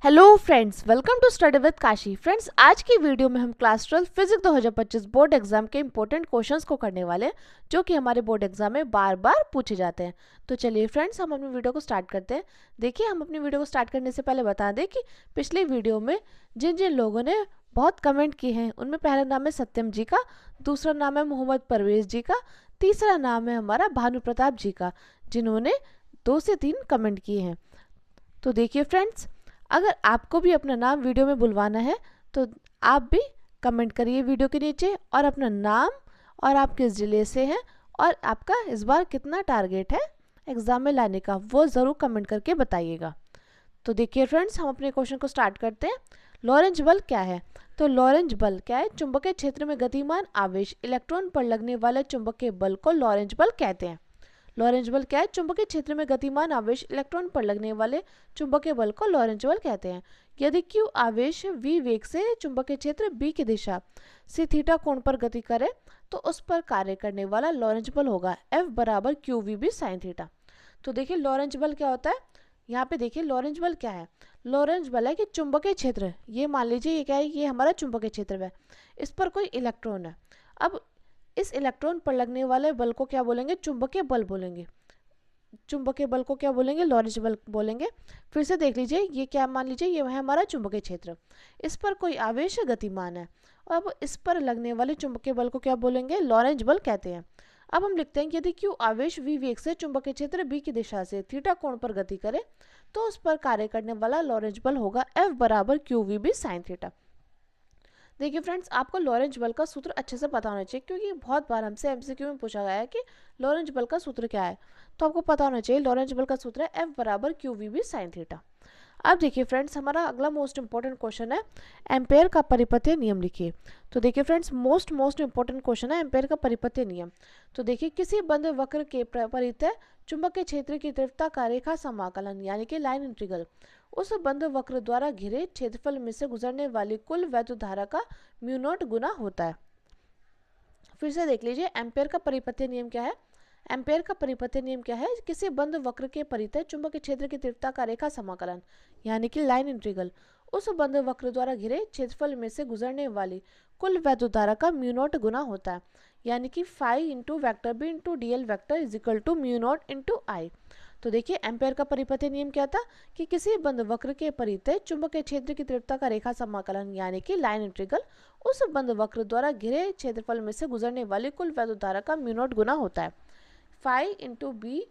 Hello friends, welcome to study with Kashi. Friends, आज की video में हम क्लास 12 फिजिक्स 2025 बोर्ड एग्जाम के इंपॉर्टेंट क्वेश्चंस को करने वाले हैं, जो कि हमारे बोर्ड एग्जाम में बार बार पूछे जाते हैं। तो चलिए फ्रेंड्स, हम अपनी वीडियो को स्टार्ट करते हैं। देखिए, हम अपनी वीडियो को स्टार्ट करने से पहले बता दें कि पिछली वीडियो में जिन जिन लोगों ने बहुत कमेंट किए हैं, उनमें पहला नाम है सत्यम जी का, दूसरा नाम है मोहम्मद परवेज जी का, तीसरा नाम है हमारा भानु प्रताप जी का, जिन्होंने 2 से 3 कमेंट किए हैं। तो देखिए फ्रेंड्स, अगर आपको भी अपना नाम वीडियो में बुलवाना है तो आप भी कमेंट करिए वीडियो के नीचे, और अपना नाम और आप किस जिले से हैं और आपका इस बार कितना टारगेट है एग्ज़ाम में लाने का, वो ज़रूर कमेंट करके बताइएगा। तो देखिए फ्रेंड्स, हम अपने क्वेश्चन को स्टार्ट करते हैं। लॉरेंज बल क्या है? तो लॉरेंज बल क्या है? चुंबकीय क्षेत्र में गतिमान आवेश इलेक्ट्रॉन पर लगने वाले चुंबकीय बल को लॉरेंज बल कहते हैं। लॉरेंज बल क्या है? चुंबकीय क्षेत्र में गतिमान आवेश इलेक्ट्रॉन पर लगने वाले चुंबकीय बल को लॉरेंज बल कहते हैं। यदि क्यू आवेश v वेग से चुंबकीय क्षेत्र b की दिशा से थीटा कोण पर गति करे तो उस पर कार्य करने वाला लॉरेंज बल होगा F बराबर Q V B sine theta. तो देखिए लॉरेंज बल क्या होता है। यहाँ पे देखिए लॉरेंज बल क्या है। लॉरेंज बल है कि चुंबकीय क्षेत्र, ये मान लीजिए ये क्या है, ये हमारा चुंबकीय क्षेत्र है, इस पर कोई इलेक्ट्रॉन है। अब इस इलेक्ट्रॉन पर लगने वाले बल को क्या बोलेंगे? चुंबकीय बल बोलेंगे। चुंबकीय बल को क्या बोलेंगे? लॉरेंज बल बोलेंगे। फिर से देख लीजिए, ये क्या मान लीजिए, ये है हमारा चुंबकीय क्षेत्र, इस पर कोई आवेश गतिमान है। अब इस पर लगने वाले चुंबकीय बल को क्या बोलेंगे? लॉरेंज बल कहते हैं। अब हम लिखते हैं कि यदि क्यू आवेश v वेग से चुंबकीय क्षेत्र b की दिशा से थीटा कोण पर गति करे तो उस पर कार्य करने वाला लॉरेंज बल होगा F बराबर Q V B sine theta. देखिए फ्रेंड्स, आपको लॉरेंज बल का सूत्र अच्छे से पता होना चाहिए, क्योंकि बहुत बार हमसे एमसीक्यू में पूछा गया है कि लॉरेंज बल का सूत्र क्या है। तो आपको पता होना चाहिए लॉरेंज बल का सूत्र है F बराबर Q V B sine theta. अब देखिए फ्रेंड्स, हमारा अगला मोस्ट इंपॉर्टेंट क्वेश्चन है, एम्पेयर का परिपथीय नियम लिखिए। तो देखिए फ्रेंड्स, मोस्ट इंपॉर्टेंट क्वेश्चन है एम्पेयर का परिपथीय नियम। तो देखिए, किसी बंद वक्र के परितः चुंबकीय क्षेत्र की तीव्रता का रेखा समाकलन यानी कि लाइन इंटीग्रल उस बंद वक्र द्वारा घिरे क्षेत्रफल में से गुजरने वाली कुल वैद्युत धारा का म्यू नॉट गुना होता है। फिर से देख लीजिए, एम्पेयर का परिपथीय नियम क्या है। एम्पेयर का परिपथीय नियम क्या है? किसी बंद वक्र के परितः चुंबकीय क्षेत्र की तीव्रता का रेखा समाकलन यानी कि लाइन इंटीग्रल उस बंद वक्र द्वारा घिरे क्षेत्रफल में से गुजरने वाली कुल वैद्युत धारा का म्यू नॉट गुना होता है, यानी कि phi into vector B into D L vector is equal to mu naught into I. तो देखिए, एम्पेयर का परिपथीय नियम क्या था कि किसी बंद वक्र के परितः चुंबकीय क्षेत्र की तीव्रता का रेखा समाकलन यानी कि लाइन इंटीग्रल उस बंद वक्र द्वारा घिरे क्षेत्रफल में से गुजरने वाली कुल वैद्युत धारा का म्यू नॉट गुना होता है, phi into B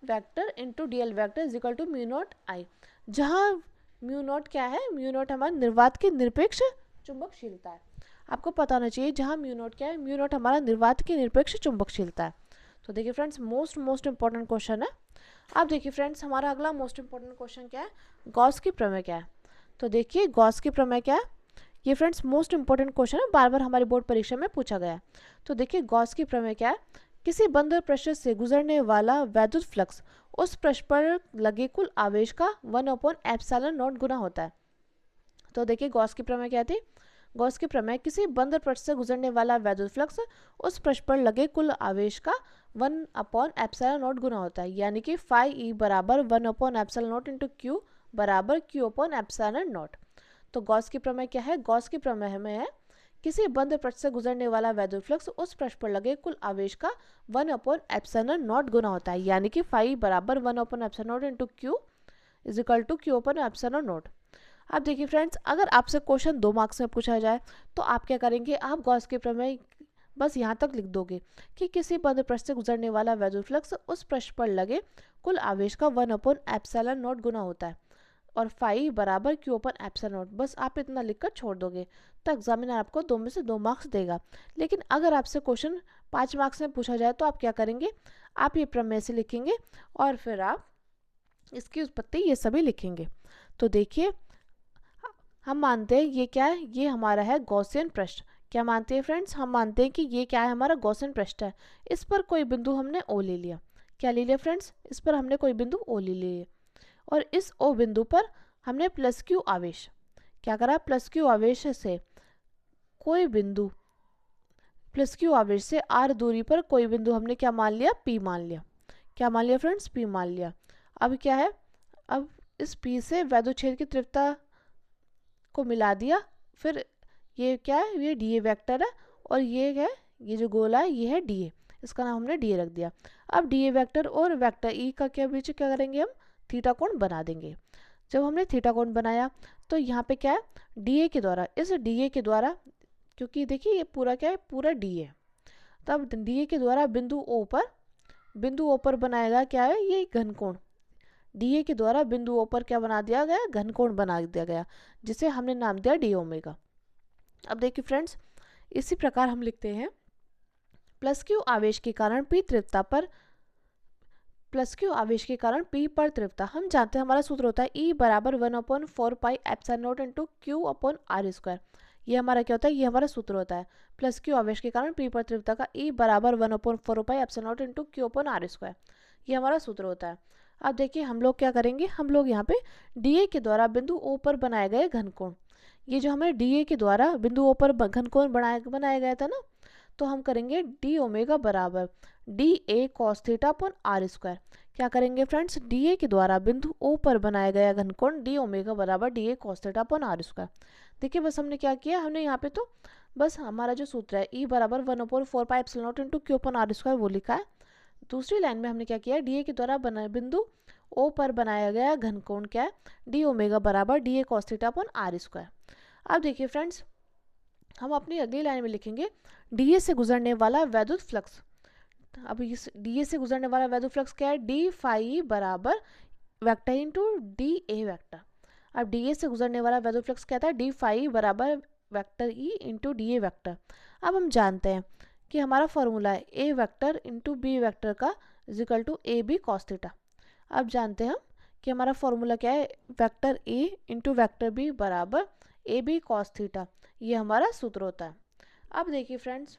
vector into D L vector is equal to mu naught I. जहाँ म्यू नॉट क्या है? म्यू नॉट हमारा निर्वात की निरपेक्ष चुंबकशीलता है। आपको पता होना चाहिए जहाँ म्यू नॉट क्या है। म्यू नॉट हमारा निर्वात की निरपेक्ष चुंबकशीलता है। तो देखिए फ्रेंड्स, मोस्ट इंपॉर्टेंट क्वेश्चन है। अब देखिए फ्रेंड्स, हमारा अगला मोस्ट इंपॉर्टेंट क्वेश्चन क्या है? गॉस की प्रमेय क्या है? तो देखिए, गॉस की प्रमेय क्या है? ये फ्रेंड्स मोस्ट इंपॉर्टेंट क्वेश्चन है, बार बार हमारी बोर्ड परीक्षा में पूछा गया है। तो देखिए, गॉस की प्रमेय क्या है? किसी बंद पृष्ठ से गुजरने वाला वैद्युत फ्लक्स उस पृष्ठ पर लगे कुल आवेश का 1/एप्सिलॉन नॉट गुना होता है। तो देखिए, गॉस की प्रमेय क्या थी? गॉस की प्रमेय, किसी बंद पृष्ठ से गुजरने वाला वैद्युत फ्लक्स उस पृष्ठ पर लगे कुल आवेश का 1/एप्सिलॉन नॉट गुना होता है, यानी कि फाई ई बराबर 1/एप्सिलॉन नॉट इंटू क्यू बराबर Q/एप्सिलॉन नॉट। तो गॉस की प्रमेय क्या है? गॉस की प्रमेय में है किसी बंद पृष्ठ से गुजरने वाला वैद्युत फ्लक्स उस पृष्ठ पर लगे कुल आवेश का 1/एप्सिलॉन नॉट गुना होता है, यानी कि फाई बराबर 1/एप्सिलॉन naught into Q is equal to Q/एप्सिलॉन नॉट। अब देखिए फ्रेंड्स, अगर आपसे क्वेश्चन 2 मार्क्स में पूछा जाए तो आप क्या करेंगे? आप गॉस की प्रमेय बस यहाँ तक लिख दोगे कि किसी बंद पृष्ठ से गुजरने वाला वैद्युत फ्लक्स उस पृष्ठ पर लगे कुल आवेश का 1/एप्सिलॉन नॉट गुना होता है, और फाई बराबर Q/एप्सिलॉन नॉट। बस आप इतना लिखकर छोड़ दोगे तो एग्जामिनर आपको 2 में से 2 मार्क्स देगा। लेकिन अगर आपसे क्वेश्चन 5 मार्क्स में पूछा जाए तो आप क्या करेंगे? आप ये प्रमेय से लिखेंगे और फिर आप इसकी उत्पत्ति ये सभी लिखेंगे। तो देखिए, हम मानते हैं ये क्या है? ये हमारा है गॉसियन पृष्ठ। क्या मानते हैं फ्रेंड्स? हम मानते हैं कि ये क्या है? हमारा गॉसियन पृष्ठ है। इस पर कोई बिंदु हमने ओ ले लिया। क्या ले लिया फ्रेंड्स? इस पर हमने कोई बिंदु ओ ले लिया, और इस ओ बिंदु पर हमने प्लस क्यू आवेश क्या करा? प्लस क्यू आवेश से कोई बिंदु, प्लस क्यू आवेश से आर दूरी पर कोई बिंदु हमने क्या मान लिया? पी मान लिया। क्या मान लिया फ्रेंड्स? पी मान लिया। अब क्या है? अब इस P से वैद्युत क्षेत्र की तीव्रता को मिला दिया, फिर ये क्या है, ये DA वेक्टर है और ये है, ये जो गोला है ये है DA, इसका नाम हमने DA रख दिया। अब DA वेक्टर और वेक्टर E का क्या बीच क्या करेंगे, हम थीटा कोण बना देंगे। जब हमने थीटा कोण बनाया तो यहाँ पे क्या है, DA के द्वारा, इस DA के द्वारा, क्योंकि देखिए ये पूरा क्या है, पूरा DA, तब DA के द्वारा बिंदु O पर बनाएगा क्या है, ये घनकोण। DA के द्वारा बिंदु O पर क्या बना दिया गया, घनकोण बना दिया गया, जिसे हमने नाम दिया D ओमेगा। अब देखिए फ्रेंड्स, इसी प्रकार हम लिखते हैं प्लस Q आवेश के कारण P तीव्रता पर, प्लस Q आवेश के कारण P पर तीव्रता, हम जानते हैं हमारा सूत्र होता है E बराबर 1/4 pi epsilon not into Q upon R square. ये हमारा क्या होता है, ये हमारा सूत्र होता है प्लस Q आवेश के कारण P पर तीव्रता का E बराबर 1/4 pi epsilon not into Q upon R square, ये हमारा सूत्र होता है। अब देखिए हम लोग क्या करेंगे, हम लोग यहाँ पे DA के द्वारा बिंदु O पर बनाए गए घनकोण, ये जो हमें DA के द्वारा बिंदु O पर घनकोण बनाया गया था ना, तो हम करेंगे D ओमेगा बराबर DA cos theta upon R square. क्या करेंगे फ्रेंड्स, DA के द्वारा बिंदु O पर बनाया गया घनकोण D ओमेगा बराबर DA cos theta upon R square. देखिए बस हमने क्या किया, हमने यहाँ पे तो बस हमारा जो सूत्र है E बराबर 1/4 pi epsilon not into Q upon R square वो लिखा है। दूसरी लाइन में हमने क्या किया, DA के द्वारा बिंदु O पर बनाया गया घनकोण क्या है, D ओमेगा बराबर DA cos theta upon R square. अब देखिए फ्रेंड्स, हम अपनी अगली लाइन में लिखेंगे DA से गुजरने वाला वैद्युत फ्लक्स। अब इस DA से गुजरने वाला वैद्युत फ्लक्स क्या है, D फाई बराबर वेक्टर इंटू DA वेक्टर। अब DA से गुजरने वाला वैद्युत फ्लक्स क्या था, D फाई बराबर vector E into DA vector. अब हम जानते हैं कि हमारा फॉर्मूला है A vector into B vector का is equal to AB cos theta. अब जानते हैं हम कि हमारा फॉर्मूला क्या है, vector A into vector B बराबर AB कॉस थीटा, ये हमारा सूत्र होता है। अब देखिए फ्रेंड्स,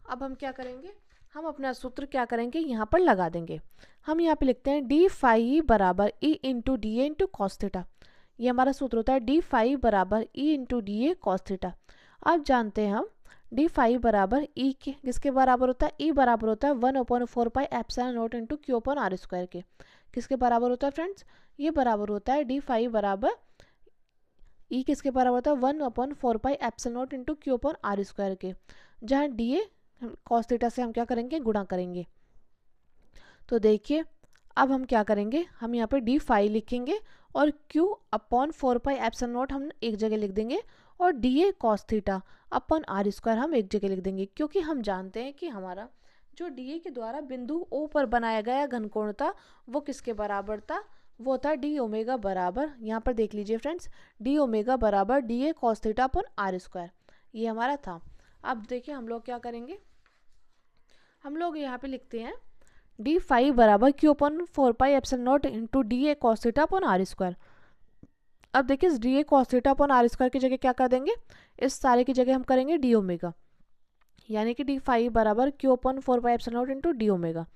अब हम क्या करेंगे, हम अपना सूत्र क्या करेंगे, यहाँ पर लगा देंगे। हम यहाँ पे लिखते हैं D फाई बराबर E into DA into cos theta, ये हमारा सूत्र होता है D फाई बराबर E into DA cos theta. अब जानते हैं हम D फाई बराबर E के किसके बराबर होता है, E बराबर होता है 1/4 pi epsilon not into Q upon R square के। किसके बराबर होता है फ्रेंड्स, ये बराबर होता है D फाई बराबर E किसके बराबर होता है 1/4 pi epsilon not into Q upon R square के, जहाँ DA कॉस थीटा से हम क्या करेंगे, गुणा करेंगे। तो देखिए अब हम क्या करेंगे, हम यहाँ पे D फाई लिखेंगे और Q upon 4 pi epsilon not हम एक जगह लिख देंगे और DA cos theta upon R square हम एक जगह लिख देंगे, क्योंकि हम जानते हैं कि हमारा जो DA के द्वारा बिंदु O पर बनाया गया घनकोण था वो किसके बराबर था, वो था D ओमेगा बराबर, यहाँ पर देख लीजिए फ्रेंड्स, D ओमेगा बराबर DA cos theta upon R square, ये हमारा था। अब देखिए हम लोग क्या करेंगे, हम लोग यहाँ पे लिखते हैं D फाई बराबर Q upon 4 pi epsilon not into DA cos theta upon R square. अब देखिए इस DA cos theta upon R square की जगह क्या कर देंगे, इस सारे की जगह हम करेंगे D ओमेगा, यानी कि D फाई बराबर Q upon 4 pi epsilon not into D omega.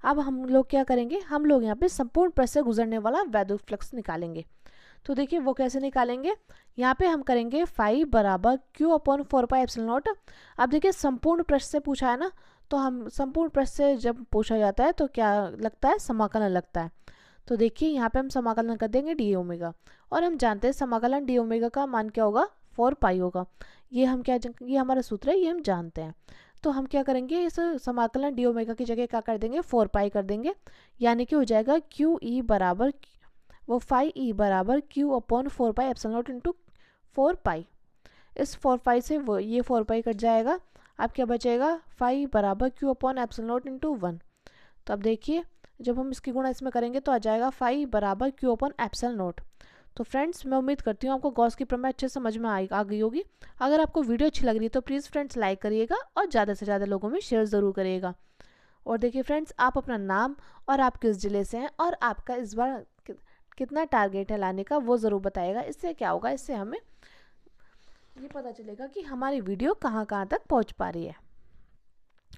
अब हम लोग क्या करेंगे, हम लोग यहाँ पे संपूर्ण पृष्ठ से गुजरने वाला वैद्युत फ्लक्स निकालेंगे। तो देखिए वो कैसे निकालेंगे, यहाँ पे हम करेंगे फाई बराबर Q upon 4 pi epsilon not. अब देखिए संपूर्ण पृष्ठ से पूछा है ना, तो हम संपूर्ण पृष्ठ से जब पूछा जाता है तो क्या लगता है, समाकलन लगता है। तो देखिए यहाँ पे हम समाकलन कर देंगे D ओमेगा, और हम जानते हैं समाकलन D ओमेगा का मान क्या होगा, 4 पाई होगा। ये हम क्या, ये हमारा सूत्र है, ये हम जानते हैं। तो हम क्या करेंगे, इस समाकलन D ओमेगा की जगह क्या कर देंगे, 4 पाई कर देंगे, यानी कि हो जाएगा Q E बराबर वो फाई E बराबर Q upon 4 pi epsilon not into 4 पाई। इस 4 पाई से वो ये 4 पाई कट जाएगा, अब क्या बचेगा, फाई बराबर Q upon epsilon not into 1। तो अब देखिए जब हम इसकी गुणा इसमें करेंगे तो आ जाएगा फाई बराबर Q अपॉन एप्सिलॉन नॉट। तो फ्रेंड्स मैं उम्मीद करती हूँ आपको गॉस की प्रमेय अच्छे समझ में आ गई होगी। अगर आपको वीडियो अच्छी लग रही है तो प्लीज़ फ्रेंड्स लाइक करिएगा और ज़्यादा से ज़्यादा लोगों में शेयर ज़रूर करिएगा। और देखिए फ्रेंड्स, आप अपना नाम और आप किस ज़िले से हैं और आपका इस बार कितना टारगेट है लाने का वो ज़रूर बताइएगा। इससे क्या होगा, इससे हमें ये पता चलेगा कि हमारी वीडियो कहाँ कहाँ तक पहुँच पा रही है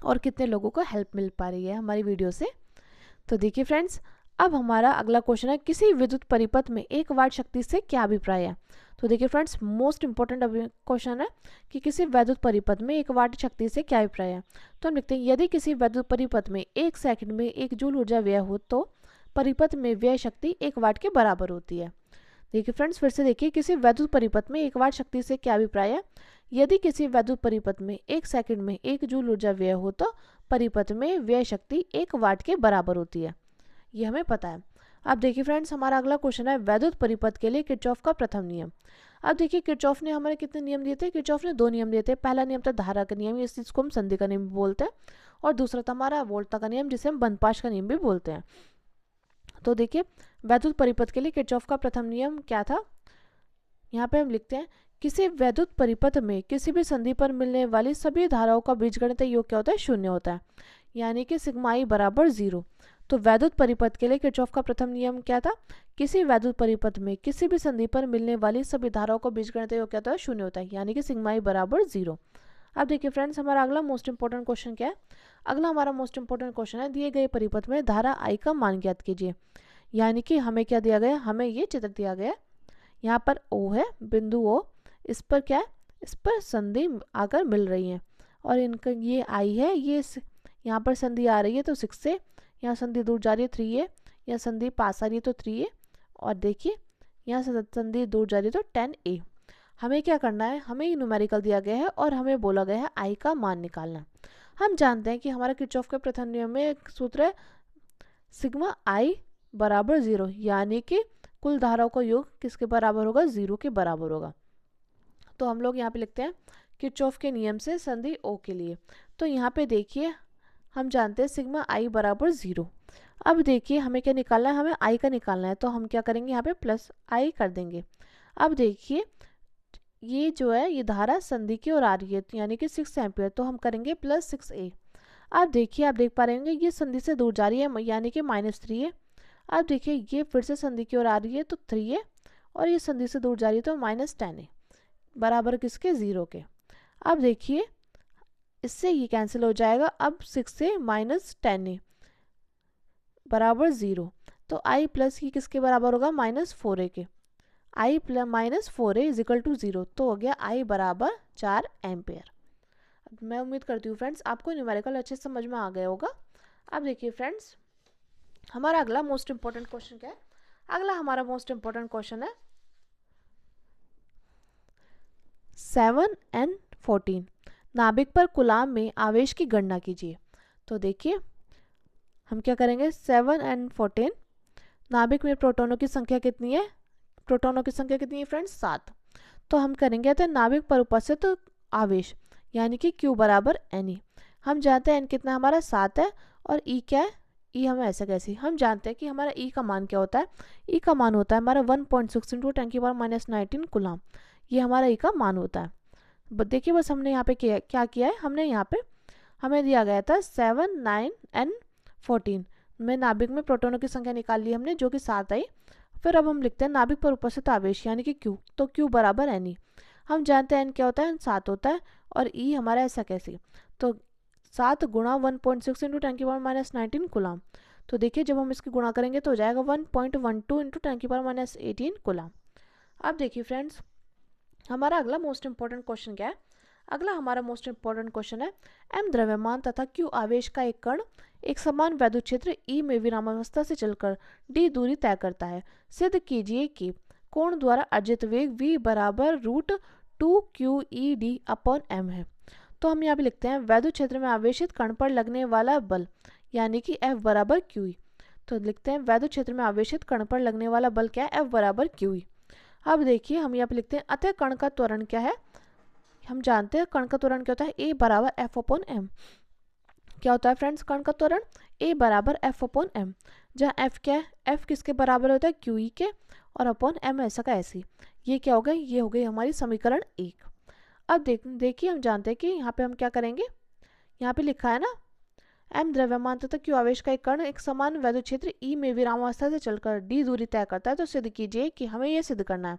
और कितने लोगों को हेल्प मिल पा रही है हमारी वीडियो से। तो देखिए फ्रेंड्स, अब हमारा अगला क्वेश्चन है, किसी विद्युत परिपथ में 1 वाट शक्ति से क्या अभिप्राय है। तो देखिए फ्रेंड्स, मोस्ट इंपॉर्टेंट क्वेश्चन है कि किसी वैद्युत परिपथ में 1 वाट शक्ति से क्या अभिप्राय है। तो हम लिखते हैं, यदि किसी वैद्युत परिपथ में 1 सेकंड में 1 जूल ऊर्जा व्यय हो तो परिपथ में व्यय शक्ति 1 वाट के बराबर होती है। देखिए फ्रेंड्स, फिर से देखिए, किसी वैद्युत परिपथ में 1 वाट शक्ति से क्या अभिप्राय है। यदि किसी वैद्युत परिपथ में 1 सेकंड में 1 जूल ऊर्जा व्यय हो तो परिपथ में व्यय शक्ति 1 वाट के बराबर होती है, ये हमें पता है। अब देखिए फ्रेंड्स, हमारा अगला क्वेश्चन है वैद्युत परिपथ के लिए किरचॉफ का प्रथम नियम। अब देखिए, किरचॉफ ने हमारे कितने नियम दिए थे। किरचॉफ ने 2 नियम दिए थे। पहला नियम था धारा का नियम, इस चीज को हम संधि का नियम भी बोलते हैं, और दूसरा था हमारा वोल्टा का नियम, जिसे हम बंदपाश का नियम भी बोलते हैं। तो देखिए, वैद्युत परिपथ के लिए किरचॉफ का प्रथम नियम क्या था। यहाँ पे हम लिखते हैं, किसी वैद्युत परिपथ में किसी भी संधि पर मिलने वाली सभी धाराओं का बीजगणितीय योग क्या होता है, 0 होता है, यानी कि सिग्मा आई बराबर 0। तो वैद्युत परिपथ के लिए किरचॉफ का प्रथम नियम क्या था, किसी वैद्युत परिपथ में किसी भी संधि पर मिलने वाली सभी धाराओं का बीजगणितीय योग क्या होता है, 0 होता है, यानी कि सिग्मा आई बराबर 0। अब देखिए फ्रेंड्स, हमारा अगला मोस्ट इंपॉर्टेंट क्वेश्चन क्या है। अगला हमारा मोस्ट इंपॉर्टेंट क्वेश्चन है, दिए गए परिपथ में धारा आई का मान ज्ञात कीजिए। यानी कि हमें क्या दिया गया, हमें ये चित्र दिया गया, यहाँ पर O है, बिंदु O, इस पर क्या है, इस पर संधि आकर मिल रही है, और इनका ये I है, ये यहाँ पर संधि आ रही है तो 6 से, यहाँ संधि दूर जा रही है 3A, यहाँ संधि पास आ रही है तो 3A, और देखिए यहाँ संधि दूर जा रही है तो 10A। हमें क्या करना है, हमें ये न्यूमेरिकल दिया गया है और हमें बोला गया है I का मान निकालना। हम जानते हैं कि हमारा किरचॉफ के प्रथम नियम में एक सूत्र है सिग्मा I बराबर 0, यानी कि कुल धाराओं का योग किसके बराबर होगा, 0 के बराबर होगा। तो हम लोग यहाँ पे लिखते हैं किरचॉफ के नियम से संधि O के लिए। तो यहाँ पे देखिए, हम जानते हैं सिग्मा I बराबर 0। अब देखिए हमें क्या निकालना है, हमें I का निकालना है, तो हम क्या करेंगे, यहाँ पे प्लस I कर देंगे। अब देखिए, ये जो है ये धारा संधि की ओर आ रही है, यानी कि 6 एम्पियर, तो हम करेंगे प्लस 6A। अब देखिए, आप देख पा रहे होंगे ये संधि से दूर जा रही है, यानी कि -3A। अब देखिए, ये फिर से संधि की ओर आ रही है तो 3A, और ये संधि से दूर जा रही है तो -10A, बराबर किसके, 0 के। अब देखिए, इससे ये कैंसिल हो जाएगा। अब 6 से -10A बराबर 0, तो I प्लस ये किसके बराबर होगा, -4A के। I plus -4A is equal to 0, तो हो गया I बराबर 4 एम्पेयर। मैं उम्मीद करती हूँ फ्रेंड्स आपको न्यूमेरिकल अच्छे से समझ में आ गया होगा। अब देखिए फ्रेंड्स, हमारा अगला मोस्ट इंपॉर्टेंट क्वेश्चन क्या है। अगला हमारा मोस्ट इंपॉर्टेंट क्वेश्चन है 7n14, नाभिक पर कूलाम में आवेश की गणना कीजिए। तो देखिए, हम क्या करेंगे, 7n14, नाभिक में प्रोटॉनों की संख्या कितनी है, प्रोटॉनों की संख्या कितनी है फ्रेंड्स, 7। तो हम करेंगे तो नाभिक पर उपस्थित आवेश, यानी कि Q बराबर Ne। हम जानते हैं N कितना हमारा 7 है, और E क्या है, E हमें ऐसा कैसे, हम जानते हैं कि हमारा E का मान क्या होता है, E का मान होता है हमारा 1.6 × 10⁻⁻19 कूलाम, ये हमारा E का मान होता है। देखिए बस हमने यहाँ पे क्या किया है, हमने यहाँ पे हमें दिया गया था 7, 9 and 14 में नाभिक में प्रोटॉनों की संख्या निकाल ली हमने, जो कि 7 आई। फिर अब हम लिखते हैं नाभिक पर उपस्थित आवेश, यानी कि Q, तो Q बराबर Ne। हम जानते हैं N क्या होता है, 7 होता है, और E हमारा ऐसा कैसे, तो 7 गुणा 1.6 × 10⁻⁻19 कूलाम। तो देखिए, जब हम इसकी गुणा करेंगे तो हो जाएगा 1.12 × 10⁻18 कूलाम। अब देखिए फ्रेंड्स, हमारा अगला मोस्ट इंपॉर्टेंट क्वेश्चन क्या है। अगला हमारा मोस्ट इंपॉर्टेंट क्वेश्चन है, M द्रव्यमान तथा Q आवेश का एक कण एक समान वैद्युत क्षेत्र E में विरामावस्था से चलकर D दूरी तय करता है। सिद्ध कीजिए कि कोण द्वारा अर्जित वेग V बराबर √2QED/m है। तो हम यहाँ पे लिखते हैं वैद्युत क्षेत्र में आवेशित कण पर लगने वाला बल, यानी कि F बराबर QE। तो लिखते हैं वैद्युत क्षेत्र में आवेशित कण पर लगने वाला बल क्या है, F बराबर QE। अब देखिए, हम यहाँ पे लिखते हैं अतः कण का त्वरण क्या है। हम जानते हैं कण का त्वरण क्या होता है, A बराबर F/m। क्या होता है फ्रेंड्स कण का त्वरण, A बराबर F/m, जहाँ F क्या है, F किसके बराबर होता है, QE के, और अपॉन m ऐसा का ऐसी। ये क्या हो गई, ये हो गई हमारी समीकरण 1। अब देखिए, हम जानते हैं कि यहाँ पे हम क्या करेंगे, यहाँ पे लिखा है ना, M द्रव्यमान तथा Q आवेश का एक कण एक समान वैद्युत क्षेत्र E में विरामावस्था से चलकर D दूरी तय करता है। तो सिद्ध कीजिए कि हमें यह सिद्ध करना है।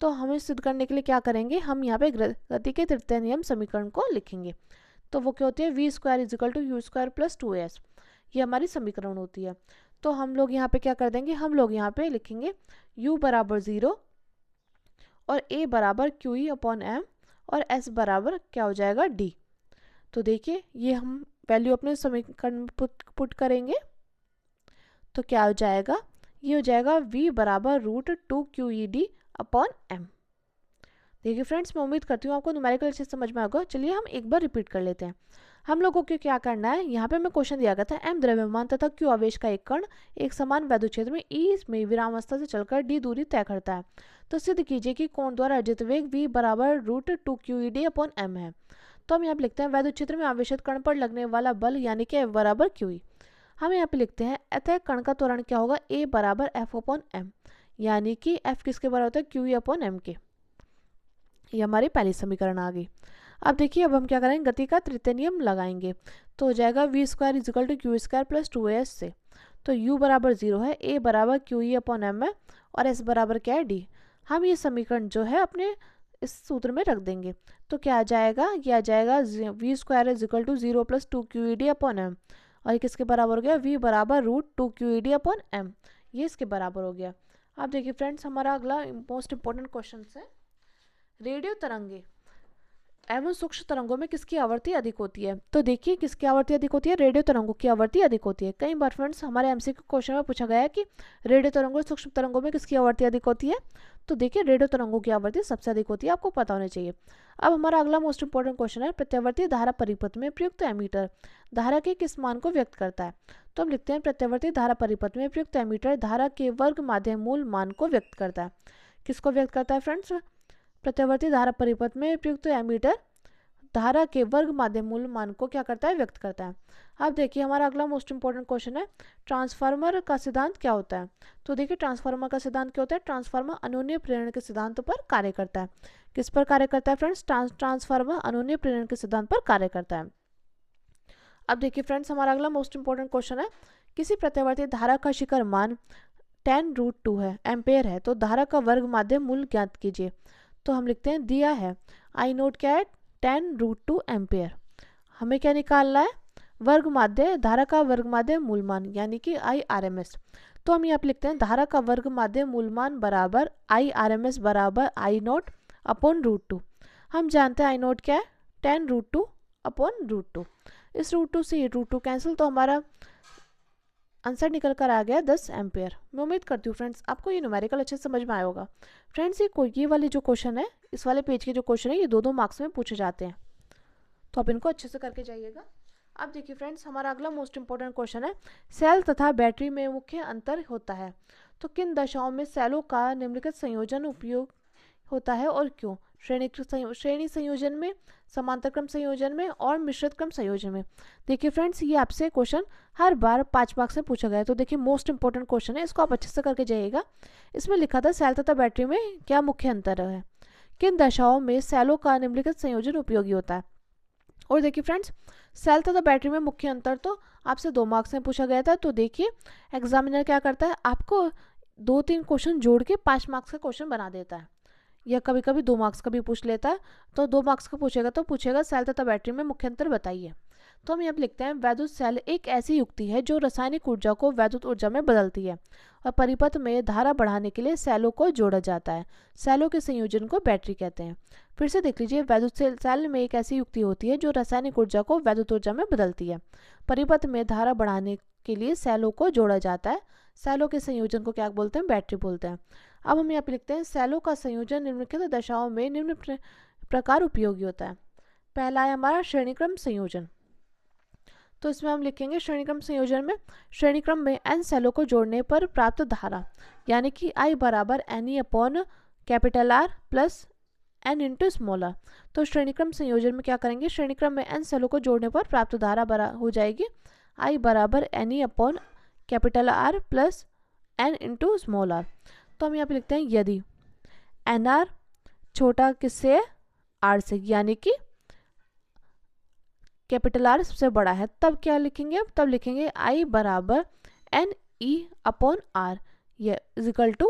तो हमें सिद्ध करने के लिए क्या करेंगे, हम यहाँ पे गति के तृतीय नियम समीकरण को लिखेंगे। तो वो क्या होती है, V² = U² + 2s, ये हमारी समीकरण होती है। तो हम लोग यहाँ पे क्या कर देंगे, हम लोग यहाँ पे लिखेंगे U बराबर 0 और A बराबर QE/m और S बराबर क्या हो जाएगा, D। तो देखिए, ये हम वैल्यू अपने समीकरण में पुट करेंगे। तो क्या हो जाएगा, ये हो जाएगा v बराबर √2QED अपॉन m। देखिए फ्रेंड्स, मैं उम्मीद करती हूँ आपको न्यूमेरिकल अच्छे से समझ में आएगा। चलिए हम एक बार रिपीट कर लेते हैं। हम लोगों को क्या करना है, यहाँ पे हमें क्वेश्चन दिया गया था m द्रव्यमान तथा q आवेश का एक कण एक समान वैद्युत क्षेत्र में e में विरामावस्था से चलकर d दूरी तय करता है, तो सिद्ध कीजिए कि कोण द्वारा अर्जित वेग v बराबर √2QED अपॉन m है। तो हम यहाँ पे लिखते हैं वैद्युत क्षेत्र में आवेशित कण पर लगने वाला बल यानी कि F बराबर QE। हम यहाँ पे लिखते हैं अतः कण का त्वरण क्या होगा, A बराबर F अपॉन m, यानी कि F किसके बराबर होता है, QE अपॉन m के। ये हमारी पहली समीकरण आ गई। अब देखिए, अब हम क्या करेंगे, गति का तृतीय नियम लगाएंगे। तो हो जाएगा v square is equal to Q square plus 2as से। तो u बराबर 0 है, a बराबर QE अपॉन m है और s बराबर क्या है, d। हम ये समीकरण जो है अपने इस सूत्र में रख देंगे। तो क्या आ जाएगा, ये आ जाएगा v square is equal to 0 plus 2QED upon m, और ये किसके बराबर हो गया, v बराबर √2QED अपॉन m, ये इसके बराबर हो गया। अब देखिए फ्रेंड्स, हमारा अगला मोस्ट इंपॉर्टेंट क्वेश्चन है, रेडियो तरंगे एवं सूक्ष्म तरंगों में किसकी आवृत्ति अधिक होती है। तो देखिए, किसकी आवृत्ति अधिक होती है, रेडियो तरंगों की आवृत्ति अधिक होती है। कई बार फ्रेंड्स हमारे एमसीक्यू क्वेश्चन में पूछा गया है कि रेडियो तरंगों और सूक्ष्म तरंगों में किसकी आवृत्ति अधिक होती है। तो देखिए, रेडियो तरंगों की आवृत्ति सबसे अधिक होती है, आपको पता होना चाहिए। अब हमारा अगला मोस्ट इंपॉर्टेंट क्वेश्चन है, प्रत्यावर्ती धारा परिपथ में प्रयुक्त एमीटर धारा के किस मान को व्यक्त करता है। तो हम लिखते हैं प्रत्यावर्ती धारा परिपथ में प्रयुक्त एमीटर धारा के वर्ग माध्य मूल मान को व्यक्त करता है। किसको व्यक्त करता है फ्रेंड्स, प्रत्यावर्ती धारा परिपथ में प्रयुक्त एमीटर धारा के वर्ग माध्य मूल मान को क्या करता है, व्यक्त करता है। अब देखिए, हमारा अगला मोस्ट इंपॉर्टेंट क्वेश्चन है, ट्रांसफार्मर का सिद्धांत क्या होता है। तो देखिए, ट्रांसफार्मर का सिद्धांत क्या होता है, ट्रांसफार्मर अनोन्य प्रेरण के सिद्धांत पर कार्य करता है। किस पर कार्य करता है फ्रेंड्स, ट्रांसफार्मर अनोन्य प्रेरण के सिद्धांत पर कार्य करता है। अब देखिए फ्रेंड्स, हमारा अगला मोस्ट इंपॉर्टेंट क्वेश्चन है, किसी प्रत्यावर्ती धारा का शिखर मान 10√2 है एम्पेयर है, तो धारा का वर्ग माध्य मूल ज्ञात कीजिए। तो हम लिखते हैं, दिया है आई नोट क्या है, 10√2 एम्पेयर। हमें क्या निकालना है, वर्ग माध्य, धारा का वर्ग माध्य मूल मान यानी कि IRMS। तो हम यहाँ पे लिखते हैं धारा का वर्ग माध्य मूल मान बराबर IRMS बराबर I नोट अपॉन √2। हम जानते हैं I नोट क्या है, 10√2 अपॉन √2। इस √2 से ये √2 कैंसिल, तो हमारा आंसर निकल कर आ गया 10 एम्पेयर। मैं उम्मीद करती हूँ फ्रेंड्स आपको ये न्यूमेरिकल अच्छे से समझ में आया होगा। फ्रेंड्स, ये वाले जो क्वेश्चन है, इस वाले पेज के जो क्वेश्चन है, ये 2-2 मार्क्स में पूछे जाते हैं, तो आप इनको अच्छे से करके जाइएगा। अब देखिए फ्रेंड्स, हमारा अगला मोस्ट इंपॉर्टेंट क्वेश्चन है, सेल तथा बैटरी में मुख्य अंतर होता है। तो किन दशाओं में सेलों का निम्नलिखित संयोजन उपयोग होता है और क्यों। श्रेणी संयोजन में, समांतर क्रम संयोजन में और मिश्रित क्रम संयोजन में। देखिए फ्रेंड्स, ये आपसे क्वेश्चन हर बार 5 मार्क्स में पूछा गया है, तो देखिए मोस्ट इंपॉर्टेंट क्वेश्चन है, इसको आप अच्छे से करके जाइएगा। इसमें लिखा था सेल तथा बैटरी में क्या मुख्य अंतर है, किन दशाओं में सेलों का निम्नलिखित संयोजन उपयोगी होता है। और देखिए फ्रेंड्स, सेल तथा बैटरी में मुख्य अंतर तो आपसे 2 मार्क्स में पूछा गया था। तो देखिए, एग्जामिनर क्या करता है, आपको 2-3 क्वेश्चन जोड़ के 5 मार्क्स का क्वेश्चन बना देता है, या कभी कभी 2 मार्क्स का भी पूछ लेता है। तो 2 मार्क्स का पूछेगा तो पूछेगा सेल तथा बैटरी में मुख्य अंतर बताइए। तो हम यहाँ पे लिखते हैं, वैद्युत सेल एक ऐसी युक्ति है जो रासायनिक ऊर्जा को वैद्युत ऊर्जा में बदलती है और परिपथ में धारा बढ़ाने के लिए सेलों को जोड़ा जाता है। सेलों के संयोजन को बैटरी कहते हैं। फिर से देख लीजिए, वैद्युत सेल में एक ऐसी युक्ति होती है जो रासायनिक ऊर्जा को वैद्युत ऊर्जा में बदलती है, परिपथ में धारा बढ़ाने के लिए सेलों को जोड़ा जाता है। सेलों के संयोजन को क्या बोलते हैं, बैटरी बोलते हैं। अब हम यहाँ पे लिखते हैं, सेलों का संयोजन निम्नलिखित दशाओं में निम्न प्रकार उपयोगी होता है। पहला है हमारा श्रेणीक्रम संयोजन। तो इसमें हम लिखेंगे, श्रेणीक्रम संयोजन में श्रेणीक्रम में n सेलों को जोड़ने पर प्राप्त धारा यानी कि I बराबर NE upon capital R plus n into small r। तो श्रेणीक्रम संयोजन में क्या करेंगे, श्रेणीक्रम में n सेलों को जोड़ने पर प्राप्त धारा हो जाएगी I बराबर NE upon capital R plus n into small r। तो हम यहाँ पे लिखते हैं, यदि NR छोटा किससे है, R से, यानी कि कैपिटल R सबसे बड़ा है, तब क्या लिखेंगे, तब लिखेंगे I बराबर NE अपॉन R, ये इजिकल टू